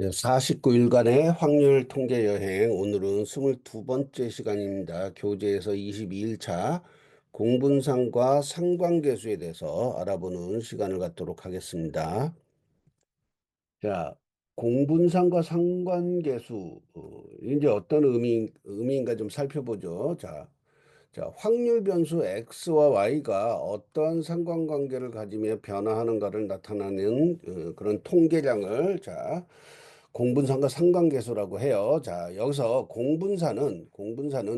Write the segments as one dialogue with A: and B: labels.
A: 49일간의 확률 통계 여행. 오늘은 22번째 시간입니다. 교재에서 22일 차 공분상과 상관계수에 대해서 알아보는 시간을 갖도록 하겠습니다. 자, 공분상과 상관계수, 이제 어떤 의미인가 좀 살펴보죠. 자, 확률 변수 x와 y가 어떠한 상관관계를 가지며 변화하는가를 나타내는 그런 통계량을 공분산과 상관계수라고 해요. 자, 여기서 공분산은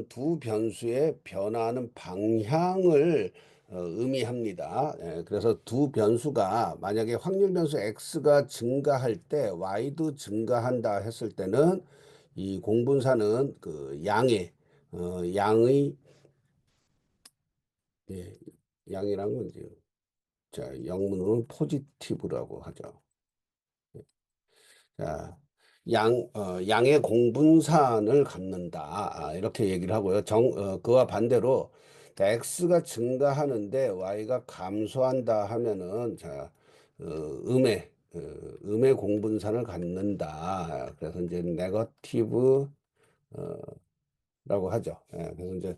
A: 두 변수의 변화하는 방향을 의미합니다. 그래서 두 변수가 만약에 확률 변수 x가 증가할 때 y도 증가한다 했을 때는 이 공분산은 그 양의 예, 양이란 건 이제 영문으로는 포지티브라고 하죠. 자, 양의 공분산을 갖는다. 이렇게 얘기를 하고요. 그와 반대로 x가 증가하는데 y가 감소한다 하면은 음의 공분산을 갖는다. 그래서 이제 네거티브라고 하죠. 그래서 이제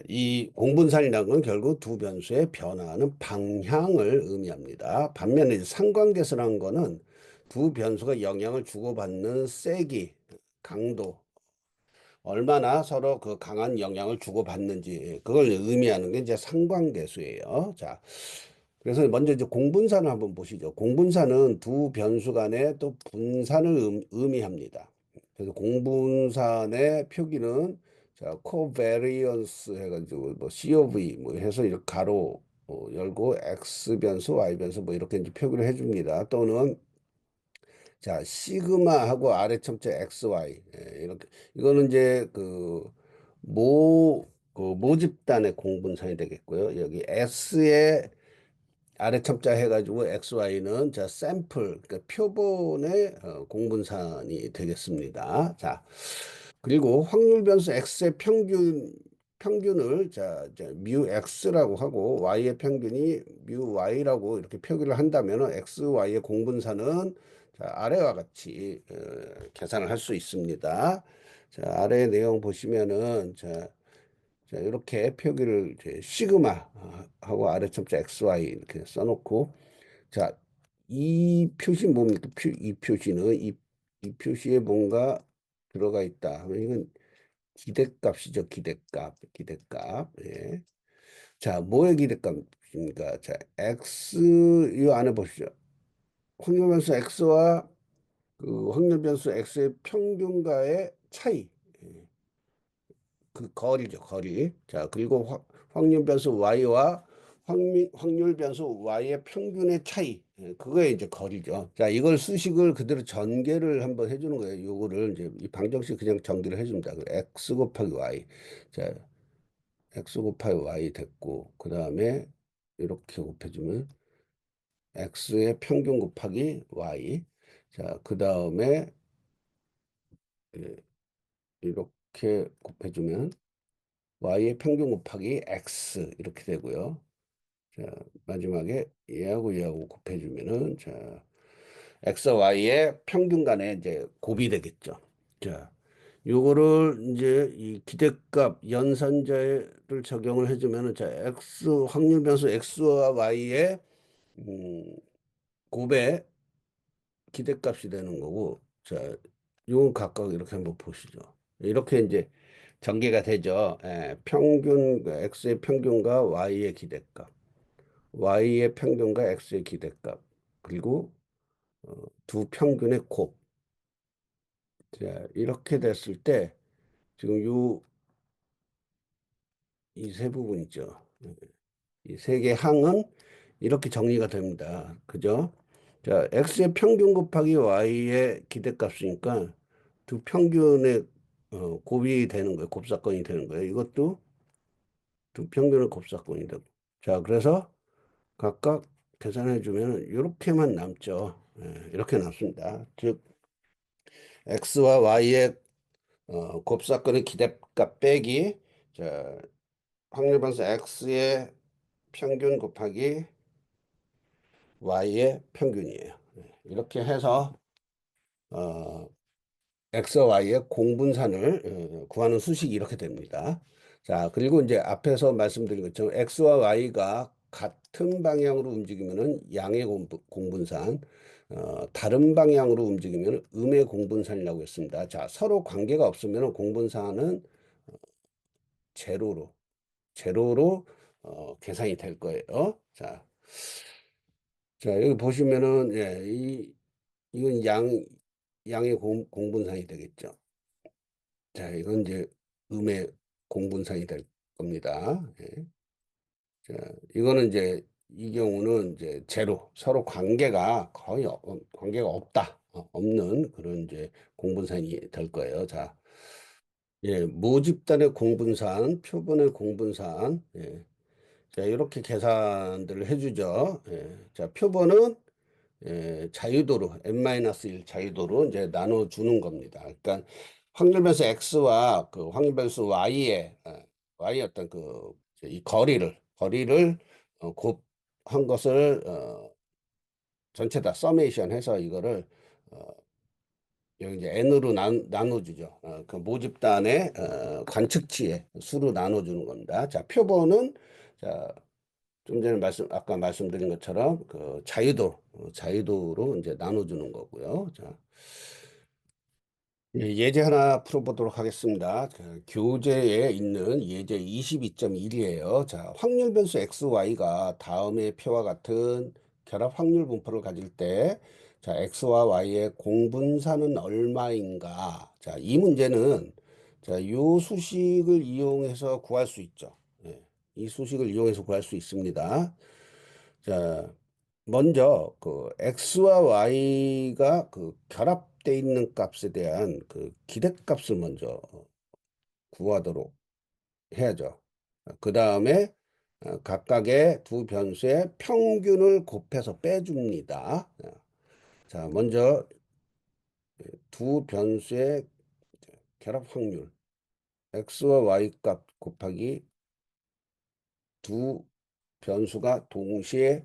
A: 이 공분산이라는 건 결국 두 변수의 변화하는 방향을 의미합니다. 반면에 이제 상관계수라는 거는 두 변수가 영향을 주고받는 세기, 강도, 얼마나 서로 그 강한 영향을 주고받는지 그걸 의미하는 게 이제 상관계수예요. 자, 그래서 먼저 이제 공분산을 한번 보시죠. 공분산은 두 변수 간의 또 분산을 의미합니다. 그래서 공분산의 표기는 코베리언스 해가지고 뭐 COV 뭐 해서 이렇게 가로 열고 X 변수, Y 변수 뭐 이렇게 이제 표기를 해줍니다. 또는 시그마하고 아래 첨자 XY 이렇게 이거는 이제 모집단의 공분산이 되겠고요. 여기 S의 아래 첨자 해가지고 XY는 샘플, 그러니까 표본의 공분산이 되겠습니다. 자, 그리고 확률 변수 X의 평균을 뮤 X라고 하고 Y의 평균이 뮤 Y라고 이렇게 표기를 한다면 X, Y의 공분산은 아래와 같이 계산을 할 수 있습니다. 자, 아래 내용 보시면은 이렇게 표기를 이제 시그마 하고 아래 첨자 XY 이렇게 써놓고 자, 이 표시 뭡니까? 이 표시는 이 표시에 뭔가 들어가 있다 하면 이건 기대값이죠. 기대값. 예. 자, 뭐의 기대값입니까? 자, x 이 안에 보시죠. 확률 변수 x와 그 확률 변수 x의 평균과의 차이. 예. 그 거리죠, 거리. 자, 그리고 확률 변수 y와 확률 변수 y의 평균의 차이. 예, 그거에 이제 거리죠. 자, 이걸 수식을 그대로 전개를 한번 해주는 거예요. 요거를 이제 이 방정식 그냥 전개를 해줍니다. x 곱하기 y. 자, x 곱하기 y 됐고, 그 다음에 이렇게 곱해주면 x의 평균 곱하기 y. 자, 그 다음에 이렇게 곱해주면 y의 평균 곱하기 x 이렇게 되고요. 자, 마지막에 얘하고 곱해주면은 x와 y의 평균 간에 이제 곱이 되겠죠. 자, 요거를 이제 이 기대값 연산자를 적용을 해주면은 x 확률 변수 x와 y의 음, 곱의 기대값이 되는 거고, 요건 각각 이렇게 한번 보시죠. 이렇게 이제 전개가 되죠. x의 평균과 y의 기대값, y의 평균과 x의 기대값, 그리고 두 평균의 곱. 이렇게 됐을 때 지금 이 세 부분 있죠. 이 세 개 항은 이렇게 정리가 됩니다. 그죠? 자, x의 평균 곱하기 y의 기대값이니까 두 평균의 곱이 되는 거예요. 곱사건이 되는 거예요. 이것도 두 평균의 곱사건이 되고. 자, 그래서 각각 계산해 주면 이렇게만 남죠. 이렇게 남습니다. 즉, x와 y의 곱사건의 기대값 빼기 확률 반수 x의 평균 곱하기 y의 평균이에요. 이렇게 해서 어, X와 Y의 공분산을 구하는 수식이 이렇게 됩니다. 자, 그리고 이제 앞에서 말씀드린 것처럼 X와 Y가 같은 방향으로 움직이면은 양의 공분산, 다른 방향으로 움직이면 음의 공분산이라고 했습니다. 자, 서로 관계가 없으면 공분산은 제로로, 제로로 계산이 될 거예요. 자, 자, 여기 보시면은, 예, 이건 양의 공분산이 되겠죠. 자, 이건 이제 음의 공분산이 될 겁니다. 예. 자, 이거는 이제 이 경우는 이제 제로, 서로 관계가 거의 관계가 없다. 없는 그런 이제 공분산이 될 거예요. 자, 예, 모집단의 공분산, 표본의 공분산, 예. 자, 이렇게 계산들을 해주죠. 예. 자, 표본은 자유도로 n-1 자유도로 이제 나눠주는 겁니다. 그러니까 확률 변수 x와 그 확률 변수 y의 어떤 그 이 거리를 곱한 것을 전체 다 서메이션 해서 이거를 어, 여기 이제 n으로 나눠주죠. 그 모집단의 관측치의 수로 나눠주는 겁니다. 자, 표본은 자, 좀 전에 아까 말씀드린 것처럼 그 자유도로 이제 나눠주는 거고요. 자, 예, 예제 하나 풀어보도록 하겠습니다. 그 교재에 있는 예제 22.1이에요. 자, 확률 변수 XY가 다음의 표와 같은 결합 확률 분포를 가질 때, 자, X와 Y의 공분사는 얼마인가? 자, 이 문제는, 자, 요 수식을 이용해서 구할 수 있죠. 예, 이 수식을 이용해서 구할 수 있습니다. 자, 먼저 그 x와 y가 그 결합돼 있는 값에 대한 그 기대값을 먼저 구하도록 해야죠. 그 다음에 각각의 두 변수의 평균을 곱해서 빼줍니다. 자, 먼저 두 변수의 결합 확률 x와 y 값 곱하기 두 변수가 동시에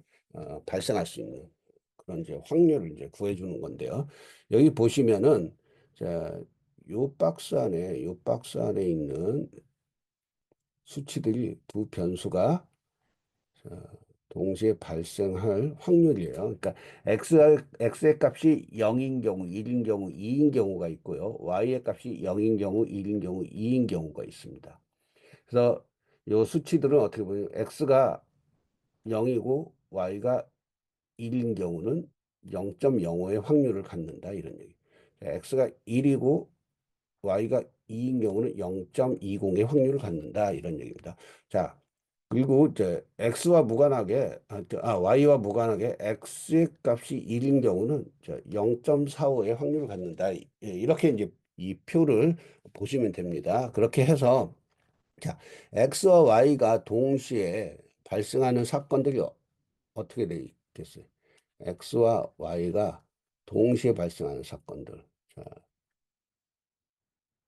A: 발생할 수 있는 그런 이제 확률을 이제 구해주는 건데요. 여기 보시면은 자, 요 박스 안에 있는 수치들이 두 변수가 동시에 발생할 확률이에요. 그러니까 x의 값이 0인 경우, 1인 경우, 2인 경우가 있고요. y의 값이 0인 경우, 1인 경우, 2인 경우가 있습니다. 그래서 요 수치들은 어떻게 보면 x가 0이고 y가 1인 경우는 0.05의 확률을 갖는다 이런 얘기. x가 1이고 y가 2인 경우는 0.20의 확률을 갖는다 이런 얘기입니다. 자, 그리고 이제 y와 무관하게 x의 값이 1인 경우는 0.45의 확률을 갖는다. 예, 이렇게 이제 이 표를 보시면 됩니다. 그렇게 해서 자, x와 y가 동시에 발생하는 사건들이 어떻게 되겠어요? X와 Y가 동시에 발생하는 사건들. 자,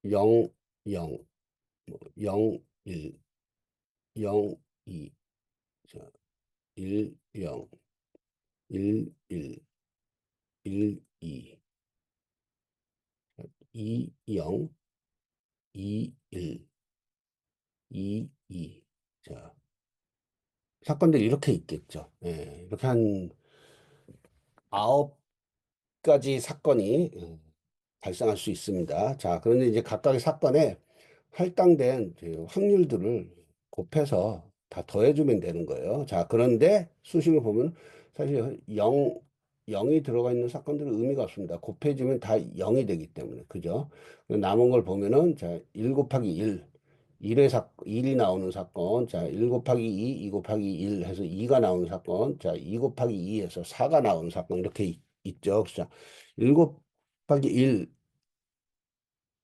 A: 0, 0, 뭐 0, 1, 0, 2, 자, 1, 0, 1, 1, 1, 2, 2, 0, 2, 1, 2, 2. 자, 사건들이 이렇게 있겠죠. 예, 이렇게 한 9가지 사건이 발생할 수 있습니다. 자, 그런데 이제 각각의 사건에 할당된 그 확률들을 곱해서 다 더해주면 되는 거예요. 자, 그런데 수식을 보면 사실 0이 들어가 있는 사건들은 의미가 없습니다. 곱해주면 다 0이 되기 때문에. 그죠? 남은 걸 보면은, 자, 1 곱하기 1이 나오는 사건. 자, 1 곱하기 2 곱하기 1 해서 2가 나오는 사건. 자, 2 곱하기 2 해서 4가 나오는 사건. 이렇게 있죠. 자, 1 곱하기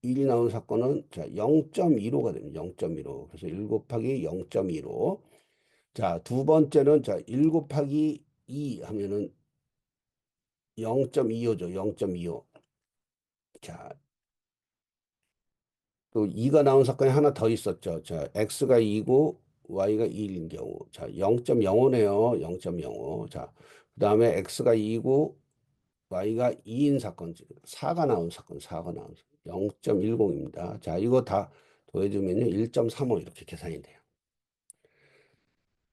A: 1이 나오는 사건은 자 0.15가 됩니다. 0.15. 그래서 1 곱하기 0.15. 자, 두 번째는 자, 1 곱하기 2 하면은 0.25죠. 0.25. 자, 또 2가 나온 사건이 하나 더 있었죠. 자, x가 2고 y가 1인 경우. 자, 0.05네요. 0.05. 자, 그다음에 x가 2고 y가 2인 사건, 4가 나온 사건, 4가 나온 사건, 0.10입니다. 자, 이거 다 더해주면요, 1.35 이렇게 계산이 돼요.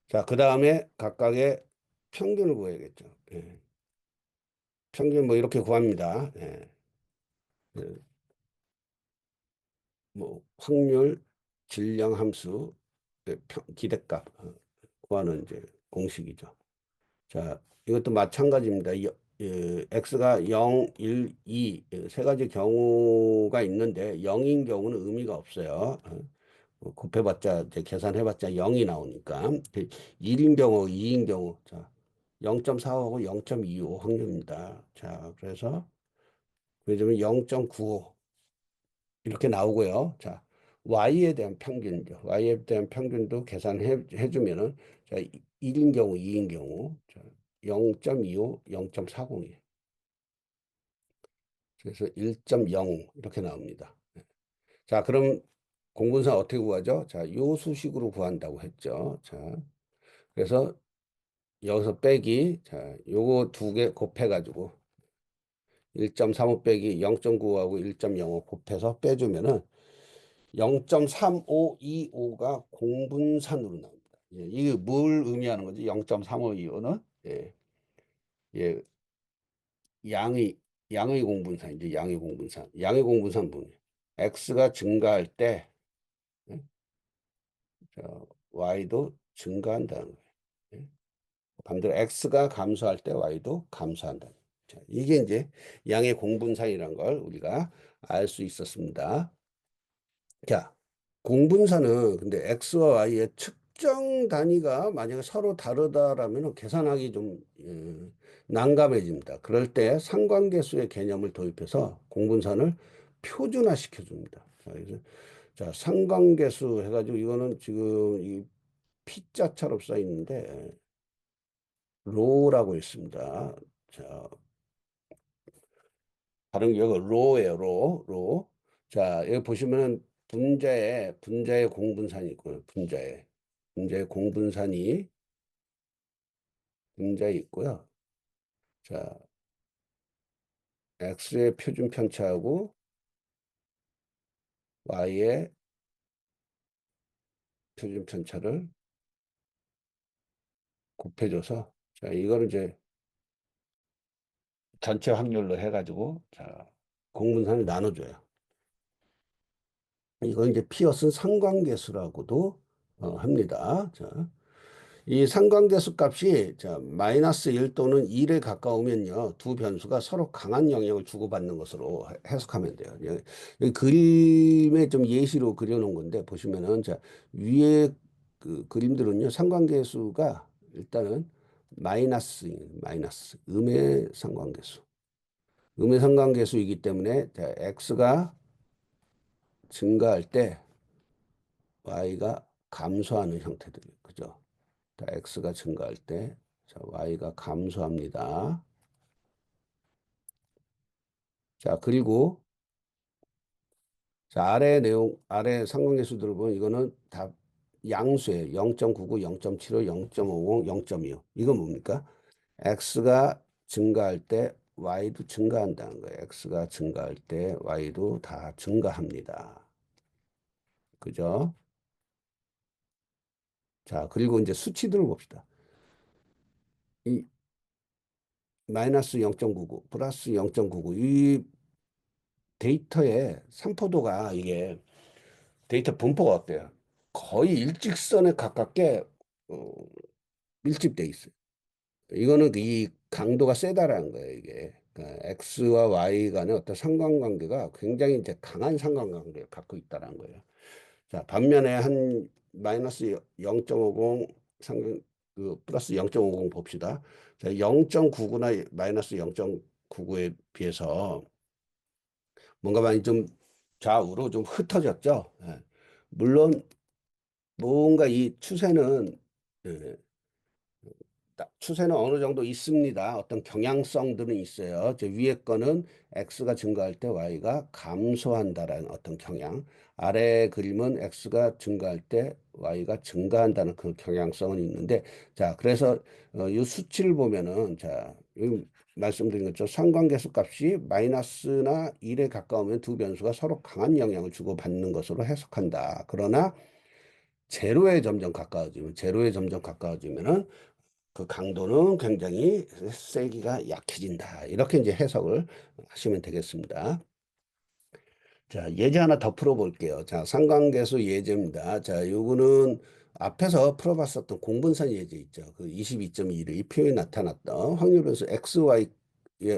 A: 자, 그 다음에 각각의 평균을 구해야겠죠. 예. 평균 뭐 이렇게 구합니다. 예. 예. 뭐 확률, 질량 함수, 예, 기대값 구하는 이제 공식이죠. 자, 이것도 마찬가지입니다. x가 0, 1, 2, 세 가지 경우가 있는데 0인 경우는 의미가 없어요. 곱해봤자, 이제 계산해봤자 0이 나오니까. 1인 경우, 2인 경우, 자, 0.45하고 0.25 확률입니다. 자, 그래서, 그러면 0.95 이렇게 나오고요. 자, y에 대한 평균이죠. y에 대한 평균도 계산해 주면은, 자, 1인 경우, 2인 경우, 자, 0.25, 0.40이에요. 그래서 1.0 이렇게 나옵니다. 자, 그럼 공분사 어떻게 구하죠? 자, 요 수식으로 구한다고 했죠. 자, 그래서 여기서 빼기, 자, 요거 두 개 곱해가지고 1.35 빼기 0.9하고 1.05 곱해서 빼주면은 0.3525가 공분산으로 나옵니다. 예, 이게 뭘 의미하는 거지? 0.3525는 예, 예, 양의 양의 공분산이죠. 양의 공분산. 양의 공분산 뭐냐? x가 증가할 때 예, 저, y도 증가한다는 거예요. 예. 반대로 x가 감소할 때 y도 감소한다. 자, 이게 이제 양의 공분산이라는 걸 우리가 알 수 있었습니다. 자, 공분사는 근데 x와 y의 측정 단위가 만약에 서로 다르다라면 계산하기 좀 난감해집니다. 그럴 때 상관계수의 개념을 도입해서 공분산을 표준화 시켜줍니다. 자, 그래서 자, 상관계수 해가지고 이거는 지금 이 P자처럼 써 있는데 로라고 있습니다. 자, 다른 게 여기 로예요, 로. 자, 여기 보시면은 분자의 공분산이 있고요. 분자의 공분산이 분자에 있고요. 자, x의 표준 편차하고 y의 표준 편차를 곱해줘서 자, 이거를 이제 전체 확률로 해가지고 자, 공분산을 나눠줘요. 이걸 이제 피어슨 상관계수라고도 합니다. 자, 이 상관계수 값이 자, 마이너스 1 또는 1에 가까우면요. 두 변수가 서로 강한 영향을 주고받는 것으로 해석하면 돼요. 여기 그림에 좀 예시로 그려놓은 건데 보시면은 자, 위에 그 그림들은요. 상관계수가 일단은 마이너스 음의 상관계수. 음의 상관계수이기 때문에 자, x가 증가할 때 y가 감소하는 형태들이에요. 그죠? 자, x가 증가할 때 자, y가 감소합니다. 자, 그리고 자, 아래 상관계수들을 보면 이거는 다 양수예요. 0.99, 0.75, 0.50, 0.25. 이건 뭡니까? x가 증가할 때 y도 증가한다는 거예요. x가 증가할 때 y도 다 증가합니다. 그죠? 자, 그리고 이제 수치들을 봅시다. 이 마이너스 0.99, 플러스 0.99. 이 데이터의 산포도가 이게 데이터 분포가 어때요? 거의 일직선에 가깝게 어, 밀집돼 있어요. 이거는 이 강도가 세다라는 거예요, 이게. 그러니까 X와 Y 간의 어떤 상관관계가 굉장히 이제 강한 상관관계를 갖고 있다는 거예요. 자, 반면에 한 마이너스 0.50 상관, 그 플러스 0.50 봅시다. 자, 0.99나 마이너스 0.99에 비해서 뭔가 많이 좀 좌우로 좀 흩어졌죠. 예. 물론 뭔가 이 추세는 예, 추세는 어느 정도 있습니다. 어떤 경향성들은 있어요. 저 위에 거는 x가 증가할 때 y가 감소한다라는 어떤 경향. 아래 그림은 x가 증가할 때 y가 증가한다는 그 경향성은 있는데 자, 그래서 이 수치를 보면은 자, 말씀드린 것처럼 상관계수 값이 마이너스나 1에 가까우면 두 변수가 서로 강한 영향을 주고받는 것으로 해석한다. 그러나 제로에 점점 가까워지면은 그 강도는 굉장히 세기가 약해진다. 이렇게 이제 해석을 하시면 되겠습니다. 자, 예제 하나 더 풀어볼게요. 자, 상관계수 예제입니다. 자, 요거는 앞에서 풀어봤었던 공분산 예제 있죠. 그 22.1의 이 표현이 나타났던 확률 변수 x, y의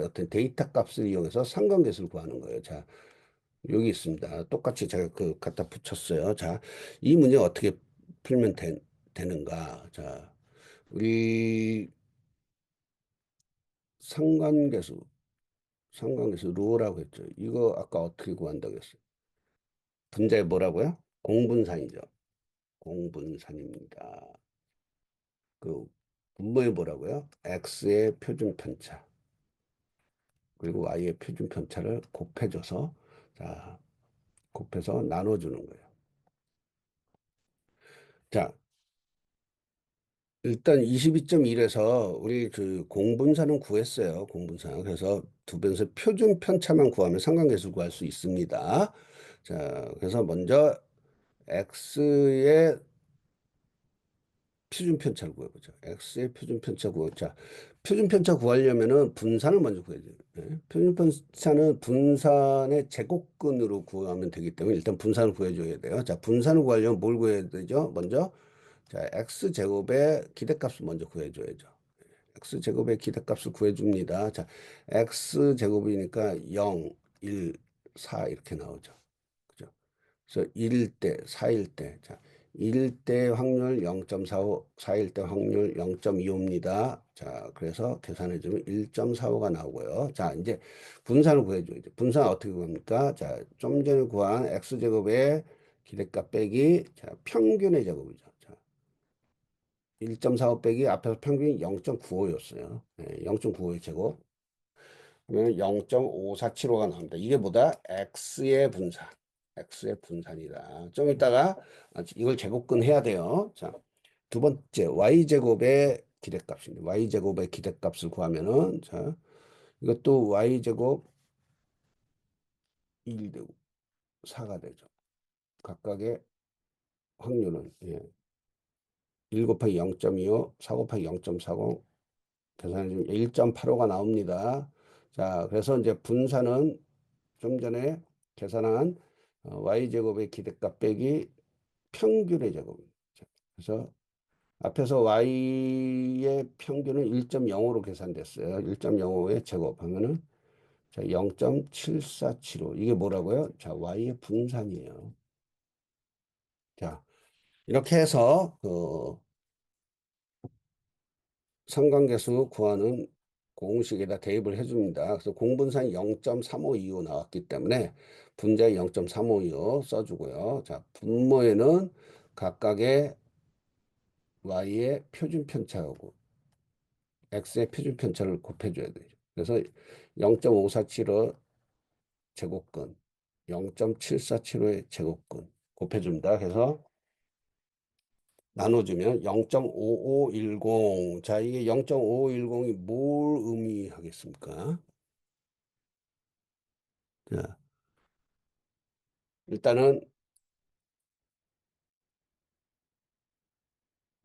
A: 어떤 데이터 값을 이용해서 상관계수를 구하는 거예요. 자, 여기 있습니다. 똑같이 제가 그 갖다 붙였어요. 자, 이 문제 어떻게 풀면 되는가? 자, 우리 상관계수, 상관계수 루어라고 했죠. 이거 아까 어떻게 구한다고 했어요? 분자에 뭐라고요? 공분산이죠. 공분산입니다. 그 분모에 뭐라고요? x의 표준 편차 그리고 y의 표준 편차를 곱해줘서 자 곱해서 나눠주는 거예요. 자 일단 22.1에서 우리 그 공분산은 구했어요. 공분산. 그래서 두 변수 표준 편차만 구하면 상관계수 구할 수 있습니다. 자 그래서 먼저 x의 표준 편차를 구해보죠. x의 표준 편차 구하. 자, 표준 편차 구하려면은 분산을 먼저 구해야 돼요. 네? 표준 편차는 분산의 제곱근으로 구하면 되기 때문에 일단 분산을 구해줘야 돼요. 자, 분산을 구하려면 뭘 구해야 되죠? 먼저 자, x 제곱의 기대값을 먼저 구해줘야죠. x 제곱의 기대값을 구해줍니다. 자, x 제곱이니까 0, 1, 4 이렇게 나오죠. 그죠? 그래서 1일 때, 4일 때, 자, 1일 때 확률 0.45, 4일 때 확률 0.25입니다. 자, 그래서 계산해주면 1.45가 나오고요. 자, 이제 분산을 구해줘야죠. 분산 어떻게 구합니까? 자, 좀 전에 구한 x제곱의 기대값 빼기, 자, 평균의 제곱이죠. 자, 1.45 빼기 앞에서 평균이 0.95였어요. 네, 0.95의 제곱. 그러면 0.5475가 나옵니다. 이게 뭐다? x의 분산. x의 분산이다. 좀 이따가 이걸 제곱근 해야 돼요. 자, 두 번째 y제곱의 기대값입니다. y제곱의 기대값을 구하면은 자, 이것도 y제곱 1 되고 4가 되죠. 각각의 확률은 1 곱하기 0.25, 4 곱하기 0.40 계산해 주면 1.85가 나옵니다. 자, 그래서 이제 분산은 좀 전에 계산한 y제곱의 기대값 빼기 평균의 제곱. 그래서 앞에서 y의 평균은 1.05로 계산됐어요. 1.05의 제곱하면은 자, 0.7475. 이게 뭐라고요? 자, y의 분산이에요. 자, 이렇게 해서 그 상관계수 구하는 공식에다 대입을 해줍니다. 그래서 공분산 0.3525 나왔기 때문에 분자에 0.3525 써주고요. 자, 분모에는 각각의 y의 표준 편차하고 x의 표준 편차를 곱해줘야 되죠. 그래서 0.547호 제곱근, 0.747호의 제곱근 곱해줍니다. 그래서 나눠주면 0.5510. 자, 이게 0.5510이 뭘 의미하겠습니까? 자, 일단은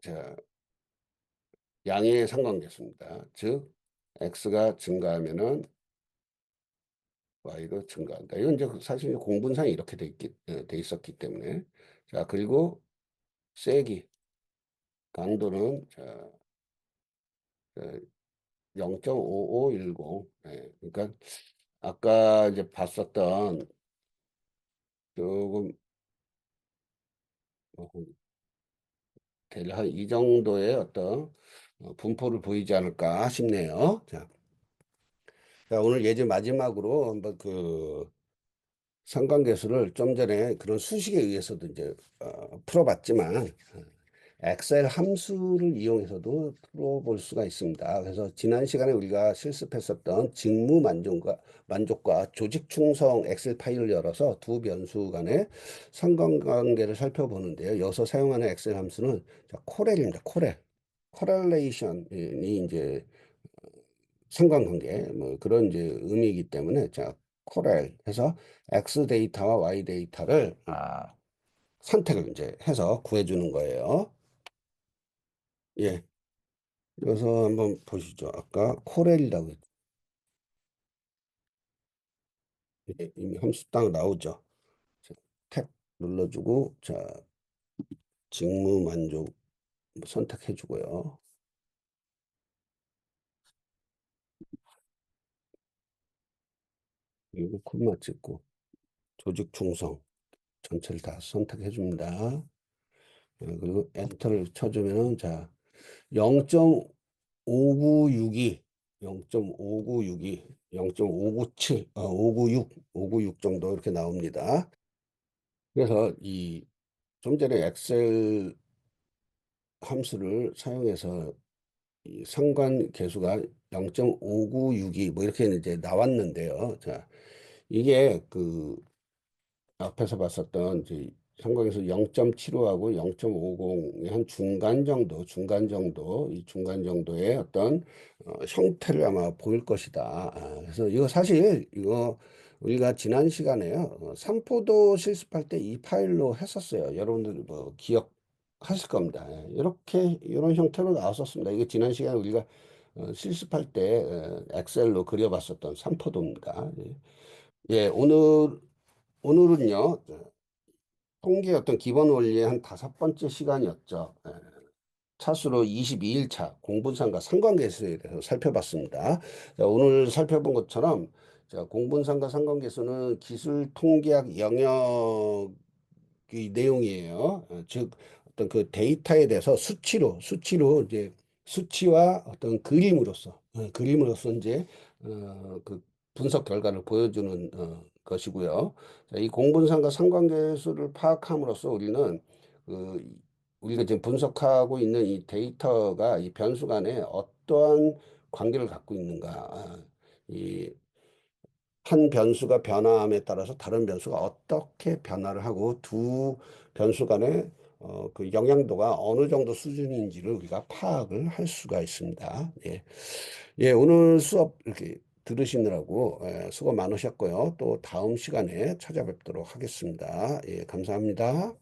A: 자, 양의 상관계수입니다. 즉, x가 증가하면은 y도 증가한다. 이건 이제 사실 공분상이 이렇게 돼 있었기 때문에. 자, 그리고 세기, 강도는 자, 0.5510. 그러니까 아까 이제 봤었던 조금 대략 한 이 정도의 어떤 분포를 보이지 않을까 싶네요. 자, 자, 오늘 예제 마지막으로 한번 그 상관계수를 좀 전에 그런 수식에 의해서도 이제 풀어봤지만 엑셀 함수를 이용해서도 풀어볼 수가 있습니다. 그래서 지난 시간에 우리가 실습했었던 직무 만족과 조직 충성 엑셀 파일을 열어서 두 변수 간의 상관관계를 살펴보는데요. 여기서 사용하는 엑셀 함수는 자, 코렐입니다. 코렐. 코렐레이션이 이제 상관관계 뭐 그런 이제 의미이기 때문에 자 코렐 해서 X 데이터와 Y 데이터를 선택을 이제 해서 구해주는 거예요. 예. 그래서 한번 보시죠. 아까 코렐이라고 했죠. 예, 이미 함수 딱 나오죠. 자, 탭 눌러주고 자 직무 만족 선택해주고요. 그리고 콤마 찍고 조직 충성 전체를 다 선택해 줍니다. 그리고 엔터를 쳐주면은 자 0.5962 0.5962 0.597 596 정도 이렇게 나옵니다. 그래서 이 좀 전에 엑셀 함수를 사용해서 이 상관 계수가 0.5962 뭐 이렇게 이제 나왔는데요. 자, 이게 그 앞에서 봤었던 이제 한국에서 0.75하고 0.50의 한 중간 정도, 이 중간 정도의 어떤 형태를 아마 보일 것이다. 그래서 이거 사실 이거 우리가 지난 시간에요. 삼포도 실습할 때 이 파일로 했었어요. 여러분들 뭐 기억하실 겁니다. 이렇게 이런 형태로 나왔었습니다. 이게 지난 시간에 우리가 실습할 때 엑셀로 그려봤었던 삼포도입니다. 예, 예, 오늘은요, 통계 어떤 기본 원리의 한 다섯 번째 시간이었죠. 차수로 22일 차 공분상과 상관계수에 대해서 살펴봤습니다. 자, 오늘 살펴본 것처럼 자, 공분상과 상관계수는 기술 통계학 영역 이 내용이에요. 즉 어떤 그 데이터에 대해서 수치로 이제 수치와 어떤 그림으로서 이제 그 분석 결과를 보여주는 것이고요. 자, 이 공분상과 상관계수를 파악함으로써 우리는 그 우리가 지금 분석하고 있는 이 데이터가 이 변수 간에 어떠한 관계를 갖고 있는가, 이 한 변수가 변화함에 따라서 다른 변수가 어떻게 변화를 하고 두 변수 간의 그 영향도가 어느 정도 수준인지를 우리가 파악을 할 수가 있습니다. 예. 예, 오늘 수업 이렇게 들으시느라고 수고 많으셨고요. 또 다음 시간에 찾아뵙도록 하겠습니다. 예, 감사합니다.